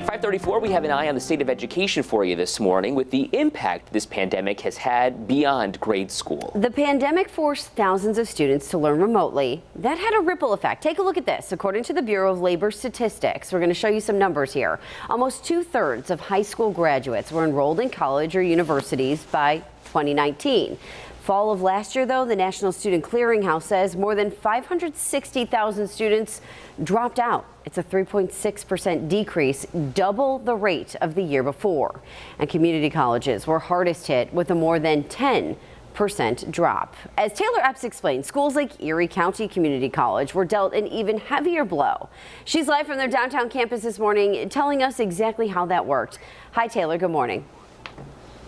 At 5:34, we have an eye on the state of education for you this morning with the impact this pandemic has had beyond grade school. The pandemic forced thousands of students to learn remotely. That had a ripple effect. Take a look at this. According to the Bureau of Labor Statistics, we're going to show you some numbers here. Almost 2/3 of high school graduates were enrolled in college or universities by 2019. Fall of last year, though, the National Student Clearinghouse says more than 560,000 students dropped out. It's a 3.6% decrease, double the rate of the year before. And community colleges were hardest hit with a more than 10% drop. As Taylor Epps explained, schools like Erie County Community College were dealt an even heavier blow. She's live from their downtown campus this morning, telling us exactly how that worked. Hi, Taylor. Good morning.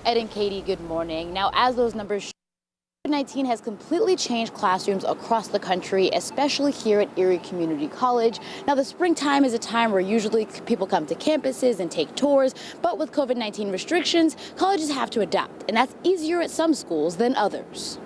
Ed and Katie, good morning. Now, as those numbers show, COVID-19 has completely changed classrooms across the country, especially here at Erie Community College. Now, the springtime is a time where usually people come to campuses and take tours, but with COVID-19 restrictions, colleges have to adapt, and that's easier at some schools than others.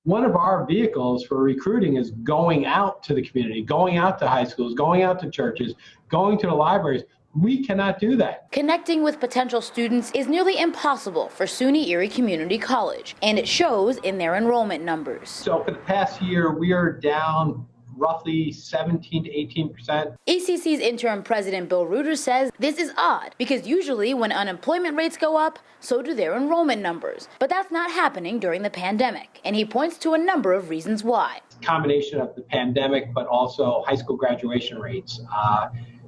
One of our vehicles for recruiting is going out to the community, going out to high schools, going out to churches, going to the libraries. We cannot do that. Connecting with potential students is nearly impossible for SUNY Erie Community College, and it shows in their enrollment numbers. So for the past year, we are down roughly 17 to 18%. ECC's interim president Bill Reuter says this is odd because usually when unemployment rates go up, so do their enrollment numbers. But that's not happening during the pandemic, and he points to a number of reasons why. Combination of the pandemic, but also high school graduation rates.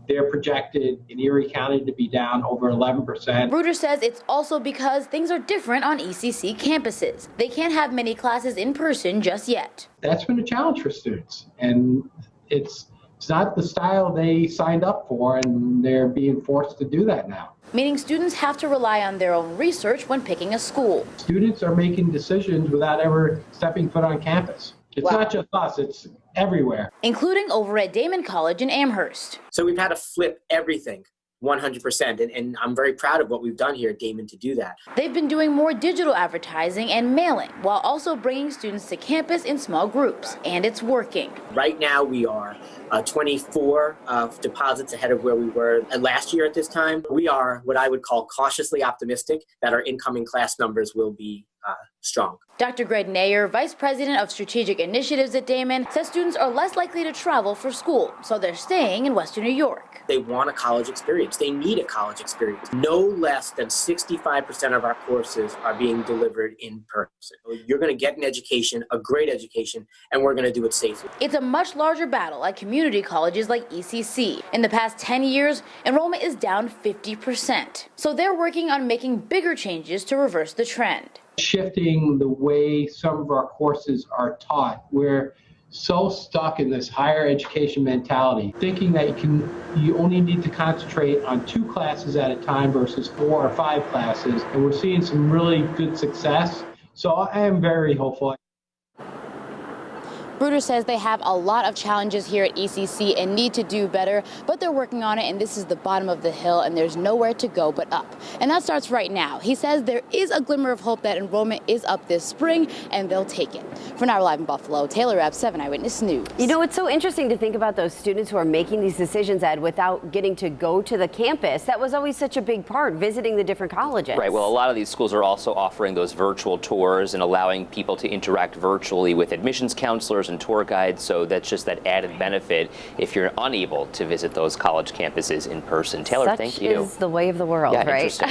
They're projected in Erie County to be down over 11%. Reuter says it's also because things are different on ECC campuses. They can't have many classes in person just yet. That's been a challenge for students, and it's not the style they signed up for, and they're being forced to do that now. Meaning students have to rely on their own research when picking a school. Students are making decisions without ever stepping foot on campus. It's not just us, it's everywhere. Including over at Damon College in Amherst. So we've had to flip everything 100%, and I'm very proud of what we've done here at Damon to do that. They've been doing more digital advertising and mailing while also bringing students to campus in small groups, and it's working. Right now we are 24 deposits ahead of where we were last year at this time. We are what I would call cautiously optimistic that our incoming class numbers will be strong. Dr. Greg Nayer, Vice President of Strategic Initiatives at Damon, says students are less likely to travel for school, so they're staying in Western New York. They want a college experience. They need a college experience. No less than 65% of our courses are being delivered in person. You're going to get an education, a great education, and we're going to do it safely. It's a much larger battle at community colleges like ECC. In the past 10 years, enrollment is down 50%. So they're working on making bigger changes to reverse the trend. Shifting the way some of our courses are taught. We're so stuck in this higher education mentality, thinking that you only need to concentrate on 2 classes at a time versus 4 or 5 classes. And we're seeing some really good success. So I am very hopeful. Reuter says they have a lot of challenges here at ECC and need to do better, but they're working on it, and this is the bottom of the hill, and there's nowhere to go but up. And that starts right now. He says there is a glimmer of hope that enrollment is up this spring, and they'll take it. For now, we're live in Buffalo. Taylor Epps, 7 Eyewitness News. You know, it's so interesting to think about those students who are making these decisions, Ed, without getting to go to the campus. That was always such a big part, visiting the different colleges. Right. Well, a lot of these schools are also offering those virtual tours and allowing people to interact virtually with admissions counselors and tour guides. So that's just that added benefit if you're unable to visit those college campuses in person. Taylor, thank you. Such is the way of the world, yeah, right? Interesting.